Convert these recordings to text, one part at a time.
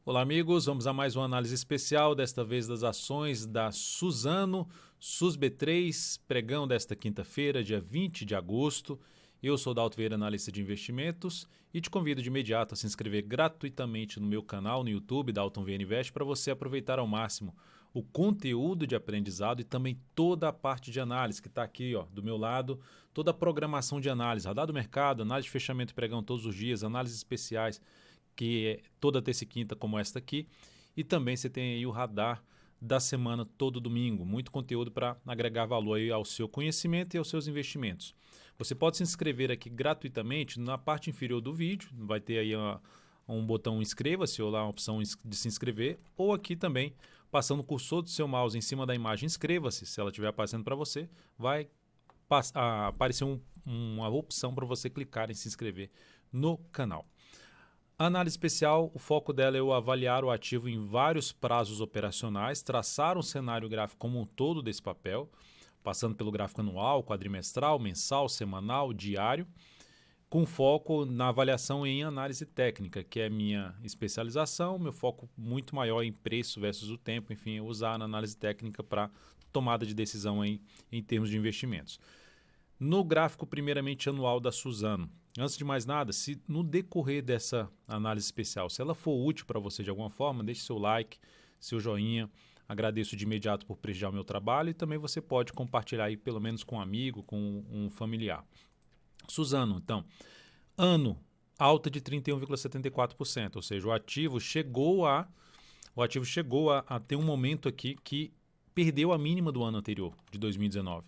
Olá, amigos. Vamos a mais uma análise especial, desta vez das ações da Suzano, SUSB3, pregão desta quinta-feira, dia 20 de agosto. Eu sou Dalto Vieira, analista de investimentos, e te convido de imediato a se inscrever gratuitamente no meu canal no YouTube, Dalton Vieira Invest, para você aproveitar ao máximo o conteúdo de aprendizado e também toda a parte de análise que está aqui ó, do meu lado, toda a programação de análise, radar do mercado, análise de fechamento e pregão todos os dias, análises especiais, que é toda terça e quinta como esta aqui, e também você tem aí o radar da semana todo domingo, muito conteúdo para agregar valor aí ao seu conhecimento e aos seus investimentos. Você pode se inscrever aqui gratuitamente na parte inferior do vídeo, vai ter aí um botão inscreva-se ou lá uma opção de se inscrever, ou aqui também, passando o cursor do seu mouse em cima da imagem inscreva-se, se ela estiver aparecendo para você, vai aparecer uma opção para você clicar em se inscrever no canal. A análise especial, o foco dela é eu avaliar o ativo em vários prazos operacionais, traçar um cenário gráfico como um todo desse papel, passando pelo gráfico anual, quadrimestral, mensal, semanal, diário, com foco na avaliação em análise técnica, que é minha especialização, meu foco muito maior em preço versus o tempo, enfim, usar a análise técnica para tomada de decisão em termos de investimentos. No gráfico primeiramente anual da Suzano, antes de mais nada, se no decorrer dessa análise especial, se ela for útil para você de alguma forma, deixe seu like, seu joinha, agradeço de imediato por prestigiar o meu trabalho e também você pode compartilhar aí pelo menos com um amigo, com um familiar. Suzano, então, ano alta de 31,74%, ou seja, o ativo chegou a ter um momento aqui que perdeu a mínima do ano anterior, de 2019.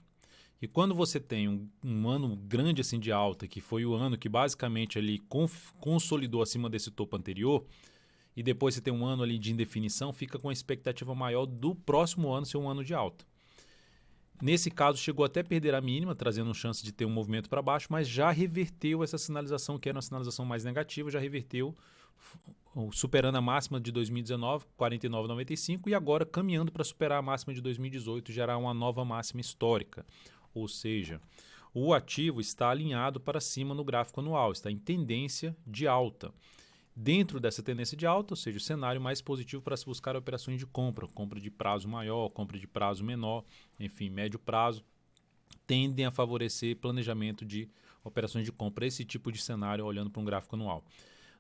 E quando você tem um ano grande assim de alta, que foi o ano que basicamente ali consolidou acima desse topo anterior, e depois você tem um ano ali de indefinição, fica com a expectativa maior do próximo ano ser um ano de alta. Nesse caso, chegou até a perder a mínima, trazendo chance de ter um movimento para baixo, mas já reverteu essa sinalização, que era uma sinalização mais negativa, já reverteu, superando a máxima de 2019, 49,95, e agora caminhando para superar a máxima de 2018, gerar uma nova máxima histórica. Ou seja, o ativo está alinhado para cima no gráfico anual, está em tendência de alta. Dentro dessa tendência de alta, ou seja, o cenário mais positivo para se buscar operações de compra, compra de prazo maior, compra de prazo menor, enfim, médio prazo, tendem a favorecer planejamento de operações de compra, esse tipo de cenário olhando para um gráfico anual.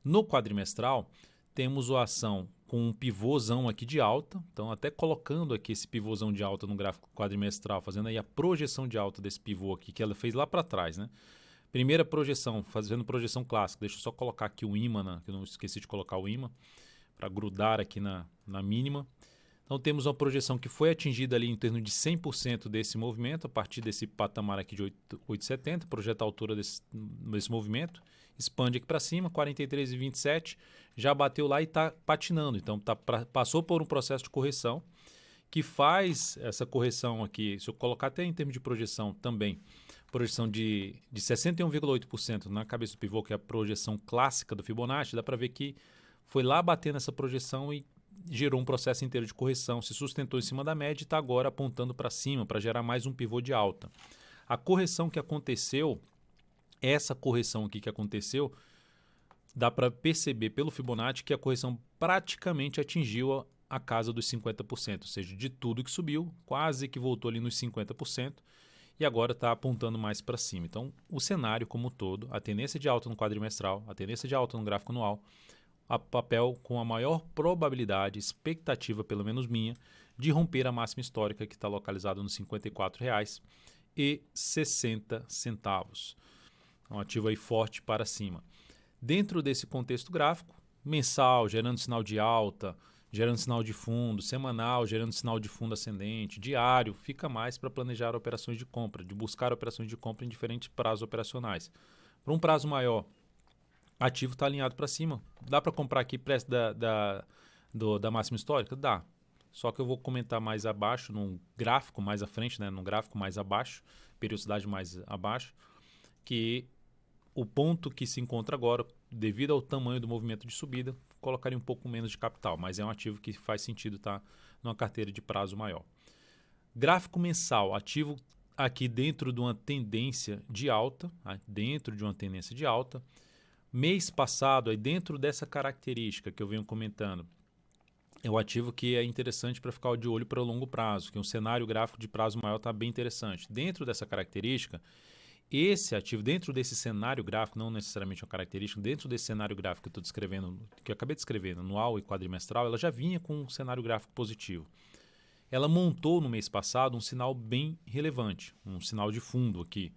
No quadrimestral, temos a ação com um pivôzão aqui de alta, então até colocando aqui esse pivôzão de alta no gráfico quadrimestral, fazendo aí a projeção de alta desse pivô aqui, que ela fez lá para trás, né? Primeira projeção, fazendo projeção clássica, deixa eu só colocar aqui o ímã, que eu não esqueci de colocar o ímã, para grudar aqui na mínima. Então temos uma projeção que foi atingida ali em torno de 100% desse movimento, a partir desse patamar aqui de 8,70, projeta a altura desse movimento, expande aqui para cima, 43,27, já bateu lá e está patinando, então passou por um processo de correção, que faz essa correção aqui, se eu colocar até em termos de projeção também, projeção de 61,8% na cabeça do pivô, que é a projeção clássica do Fibonacci, dá para ver que foi lá batendo essa projeção e gerou um processo inteiro de correção, se sustentou em cima da média e está agora apontando para cima para gerar mais um pivô de alta. A correção que aconteceu, essa correção aqui que aconteceu, dá para perceber pelo Fibonacci que a correção praticamente atingiu a casa dos 50%, ou seja, de tudo que subiu, quase que voltou ali nos 50%, e agora está apontando mais para cima. Então, o cenário como um todo, a tendência de alta no quadrimestral, a tendência de alta no gráfico anual, a papel com a maior probabilidade, expectativa pelo menos minha, de romper a máxima histórica que está localizada nos R$ 54,60. Um ativo aí forte para cima. Dentro desse contexto gráfico, mensal, gerando sinal de alta, gerando sinal de fundo, semanal, gerando sinal de fundo ascendente, diário, fica mais para planejar operações de compra, de buscar operações de compra em diferentes prazos operacionais. Para um prazo maior, ativo está alinhado para cima. Dá para comprar aqui preço da máxima histórica? Dá. Só que eu vou comentar mais abaixo, num gráfico mais à frente, né, num gráfico mais abaixo, periodicidade mais abaixo, que o ponto que se encontra agora, devido ao tamanho do movimento de subida, colocaria um pouco menos de capital, mas é um ativo que faz sentido estar numa carteira de prazo maior. Gráfico mensal, ativo aqui dentro de uma tendência de alta, mês passado, aí dentro dessa característica que eu venho comentando, é o ativo que é interessante para ficar de olho para o longo prazo, que um cenário gráfico de prazo maior está bem interessante. Dentro dessa característica, esse ativo, dentro desse cenário gráfico, não necessariamente uma característica, dentro desse cenário gráfico que eu estou descrevendo, que eu acabei de escrever, anual e quadrimestral, ela já vinha com um cenário gráfico positivo. Ela montou no mês passado um sinal bem relevante, um sinal de fundo aqui.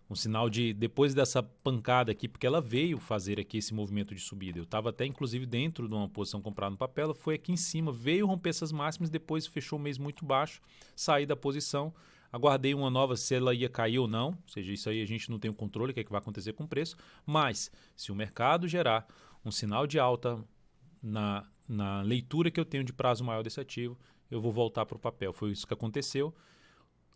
Um sinal de, depois dessa pancada aqui, porque ela veio fazer aqui esse movimento de subida. Eu estava até, inclusive, dentro de uma posição comprada no papel, ela foi aqui em cima, veio romper essas máximas, depois fechou o mês muito baixo, saí da posição, aguardei uma nova, se ela ia cair ou não, ou seja, isso aí a gente não tem o controle, o que é que vai acontecer com o preço, mas se o mercado gerar um sinal de alta na leitura que eu tenho de prazo maior desse ativo, eu vou voltar para o papel. Foi isso que aconteceu.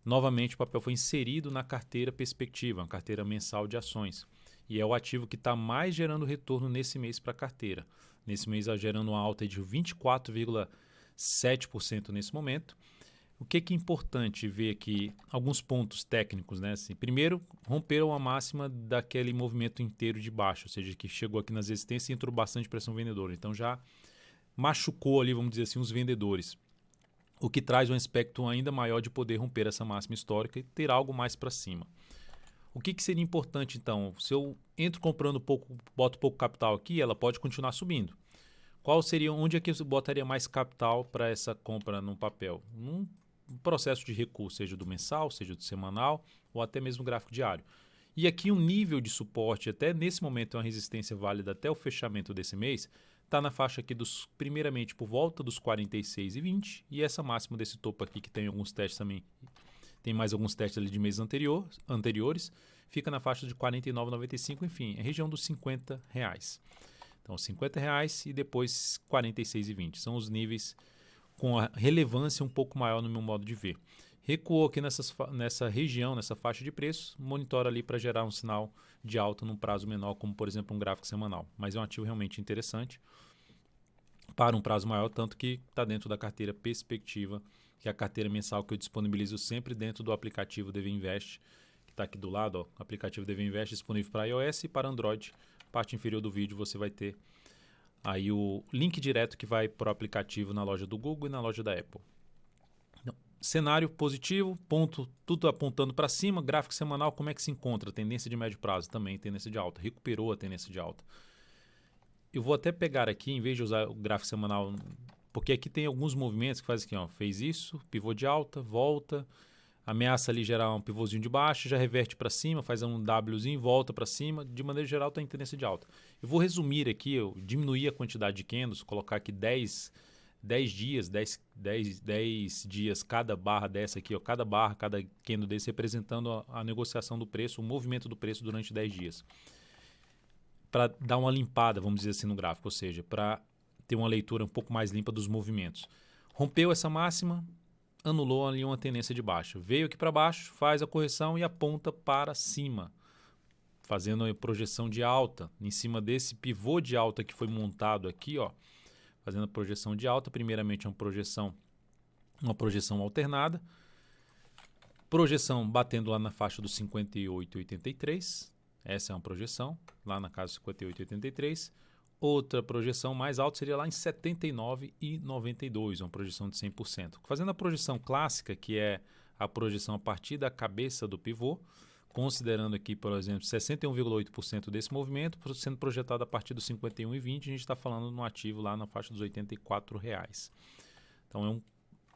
Novamente, o papel foi inserido na carteira perspectiva, uma carteira mensal de ações. E é o ativo que está mais gerando retorno nesse mês para a carteira. Nesse mês, está gerando uma alta de 24,7% nesse momento. O que é importante ver aqui? Alguns pontos técnicos, né? Assim, primeiro, romperam a máxima daquele movimento inteiro de baixo, ou seja, que chegou aqui nas resistências e entrou bastante pressão vendedora. Então, já machucou ali, vamos dizer assim, os vendedores. O que traz um aspecto ainda maior de poder romper essa máxima histórica e ter algo mais para cima. O que seria importante então? Se eu entro comprando pouco, boto pouco capital aqui, ela pode continuar subindo. Qual seria, onde é que eu botaria mais capital para essa compra no papel? Num processo de recuo, seja do mensal, seja do semanal ou até mesmo gráfico diário. E aqui um nível de suporte, até nesse momento é uma resistência válida até o fechamento desse mês, está na faixa aqui dos, primeiramente por volta dos 46,20 e essa máxima desse topo aqui que tem alguns testes também, tem mais alguns testes ali de meses anteriores, fica na faixa de 49,95, enfim, é região dos R$50. Então R$50 e depois 46,20, são os níveis com a relevância um pouco maior no meu modo de ver. Recuou aqui nessa região, nessa faixa de preços, monitora ali para gerar um sinal de alta num prazo menor, como por exemplo um gráfico semanal. Mas é um ativo realmente interessante para um prazo maior, tanto que está dentro da carteira perspectiva, que é a carteira mensal que eu disponibilizo sempre dentro do aplicativo DV Invest, que está aqui do lado, ó, o aplicativo DV Invest disponível para iOS e para Android. Parte inferior do vídeo você vai ter aí o link direto que vai para o aplicativo na loja do Google e na loja da Apple. Cenário positivo, ponto, tudo apontando para cima, gráfico semanal, como é que se encontra? Tendência de médio prazo também, tendência de alta, recuperou a tendência de alta. Eu vou até pegar aqui, em vez de usar o gráfico semanal, porque aqui tem alguns movimentos que fazem assim, ó, fez isso, pivô de alta, volta, ameaça ali gerar um pivôzinho de baixo, já reverte para cima, faz um Wzinho, volta para cima, de maneira geral está em tendência de alta. Eu vou resumir aqui, eu diminuir a quantidade de candles, colocar aqui 10 dias, 10 dias cada barra dessa aqui, ó, cada barra, cada candle desse representando a negociação do preço, o movimento do preço durante 10 dias. Para dar uma limpada, vamos dizer assim, no gráfico, ou seja, para ter uma leitura um pouco mais limpa dos movimentos. Rompeu essa máxima, anulou ali uma tendência de baixa. Veio aqui para baixo, faz a correção e aponta para cima, fazendo a projeção de alta em cima desse pivô de alta que foi montado aqui, ó, fazendo a projeção de alta. Primeiramente uma projeção alternada, projeção batendo lá na faixa dos 58,83, essa é uma projeção, lá na casa 58,83. Outra projeção mais alta seria lá em 79,92, uma projeção de 100%. Fazendo a projeção clássica, que é a projeção a partir da cabeça do pivô, considerando aqui, por exemplo, 61,8% desse movimento, sendo projetado a partir dos 51,20, a gente está falando de um ativo lá na faixa dos R$84. Então,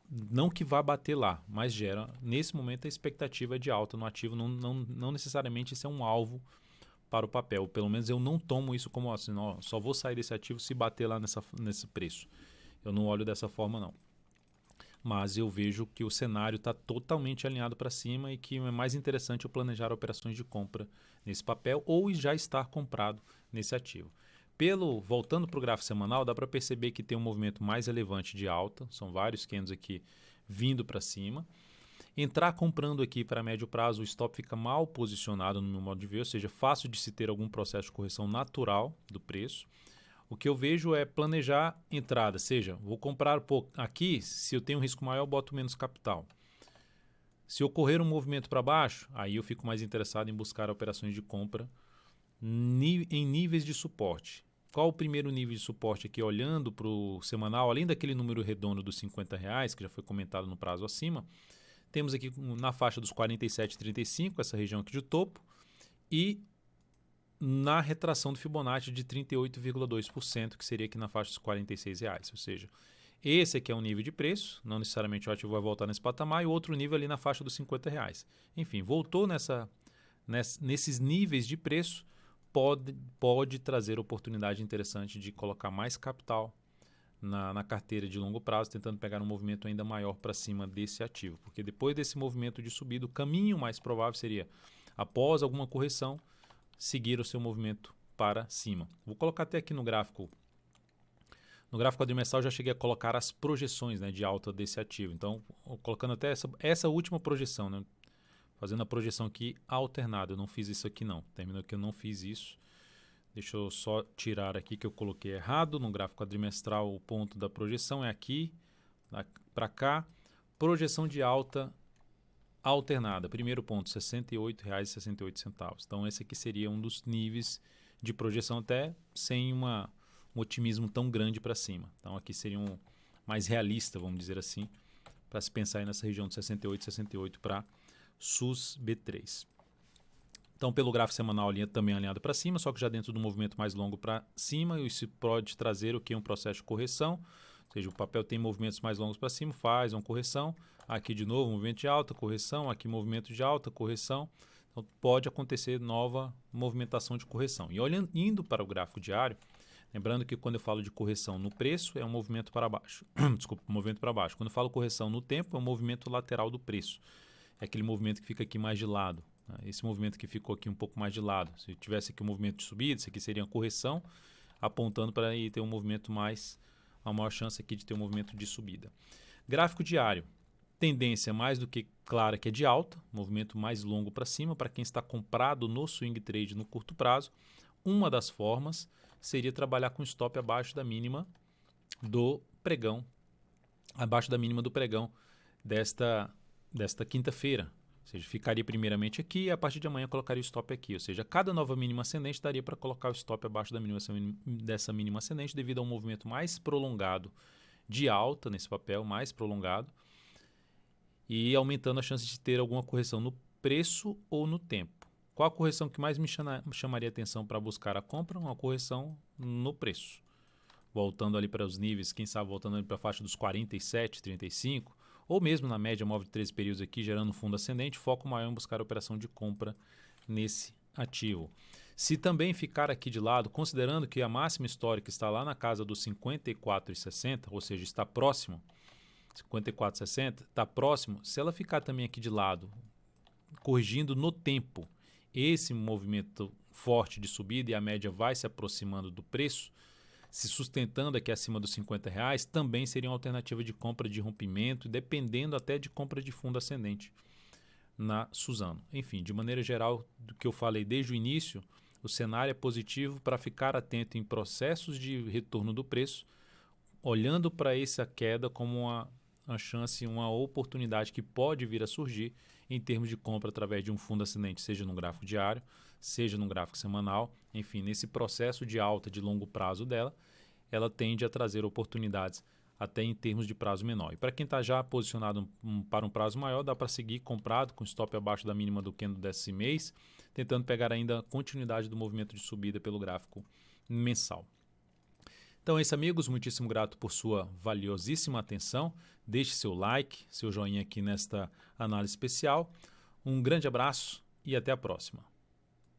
não que vá bater lá, mas gera, nesse momento, a expectativa de alta no ativo, não necessariamente isso é um alvo para o papel. Pelo menos eu não tomo isso como assim, ó, só vou sair desse ativo se bater lá nesse preço. Eu não olho dessa forma, não. Mas eu vejo que o cenário está totalmente alinhado para cima e que é mais interessante eu planejar operações de compra nesse papel ou já estar comprado nesse ativo. Voltando para o gráfico semanal, dá para perceber que tem um movimento mais relevante de alta, são vários candles aqui vindo para cima. Entrar comprando aqui para médio prazo, o stop fica mal posicionado no meu modo de ver, ou seja, fácil de se ter algum processo de correção natural do preço. O que eu vejo é planejar entrada, seja, vou comprar aqui, se eu tenho um risco maior, eu boto menos capital. Se ocorrer um movimento para baixo, aí eu fico mais interessado em buscar operações de compra em níveis de suporte. qual o primeiro nível de suporte aqui, olhando para o semanal, além daquele número redondo dos R$50, que já foi comentado no prazo acima, temos aqui na faixa dos 47,35, essa região aqui de topo, e na retração do Fibonacci de 38,2%, que seria aqui na faixa dos R$46. Ou seja, esse aqui é um nível de preço, não necessariamente o ativo vai voltar nesse patamar, e o outro nível ali na faixa dos R$50. Enfim, voltou nesses níveis de preço, pode trazer oportunidade interessante de colocar mais capital na carteira de longo prazo, tentando pegar um movimento ainda maior para cima desse ativo. Porque depois desse movimento de subida, o caminho mais provável seria, após alguma correção, seguir o seu movimento para cima. Vou colocar até aqui no gráfico. No gráfico quadrimestral eu já cheguei a colocar as projeções, né, de alta desse ativo. Então, colocando até essa última projeção, né, fazendo a projeção aqui alternada. Eu não fiz isso aqui não. Terminou que eu não fiz isso. Deixa eu só tirar aqui que eu coloquei errado. No gráfico quadrimestral o ponto da projeção é aqui para cá. Projeção de alta alternada. Primeiro ponto, R$ 68,68. Então esse aqui seria um dos níveis de projeção, até sem um otimismo tão grande para cima. Então aqui seria mais realista, vamos dizer assim, para se pensar aí nessa região de 68,68 para SUS B3. Então, pelo gráfico semanal, a linha também alinhada para cima, só que já dentro do movimento mais longo para cima, e isso pode trazer o que? Um processo de correção, ou seja, o papel tem movimentos mais longos para cima, faz uma correção, aqui de novo movimento de alta, correção, aqui movimento de alta, correção, então pode acontecer nova movimentação de correção. E indo para o gráfico diário, lembrando que quando eu falo de correção no preço, é um movimento para baixo, desculpa, um movimento para baixo. Quando eu falo correção no tempo, é um movimento lateral do preço, é aquele movimento que fica aqui mais de lado. Esse movimento que ficou aqui um pouco mais de lado. Se tivesse aqui um movimento de subida, isso aqui seria uma correção, apontando para ter um movimento a maior chance aqui de ter um movimento de subida. Gráfico diário, tendência mais do que clara que é de alta, movimento mais longo para cima, para quem está comprado no swing trade no curto prazo. Uma das formas seria trabalhar com stop abaixo da mínima do pregão, desta quinta-feira. Ou seja, ficaria primeiramente aqui e a partir de amanhã colocaria o stop aqui. Ou seja, cada nova mínima ascendente daria para colocar o stop abaixo dessa mínima ascendente devido a um movimento mais prolongado de alta nesse papel, mais prolongado, e aumentando a chance de ter alguma correção no preço ou no tempo. Qual a correção que mais me chamaria atenção para buscar a compra? Uma correção no preço. Voltando ali para os níveis, quem sabe voltando ali para a faixa dos 47, 35, ou mesmo na média móvel de 13 períodos aqui, gerando um fundo ascendente, foco maior em buscar a operação de compra nesse ativo. Se também ficar aqui de lado, considerando que a máxima histórica está lá na casa dos 54,60, ou seja, está próximo, 54,60, está próximo, se ela ficar também aqui de lado, corrigindo no tempo, esse movimento forte de subida e a média vai se aproximando do preço, se sustentando aqui acima dos R$50, também seria uma alternativa de compra de rompimento, dependendo até de compra de fundo ascendente na Suzano. Enfim, de maneira geral, do que eu falei desde o início, o cenário é positivo para ficar atento em processos de retorno do preço, olhando para essa queda como uma chance, uma oportunidade que pode vir a surgir em termos de compra através de um fundo ascendente, seja no gráfico diário, seja no gráfico semanal. Enfim, nesse processo de alta de longo prazo dela, ela tende a trazer oportunidades até em termos de prazo menor. E para quem está já posicionado para um prazo maior, dá para seguir comprado com stop abaixo da mínima do candle desse mês, tentando pegar ainda a continuidade do movimento de subida pelo gráfico mensal. Então é isso, amigos. Muitíssimo grato por sua valiosíssima atenção. Deixe seu like, seu joinha aqui nesta análise especial. Um grande abraço e até a próxima.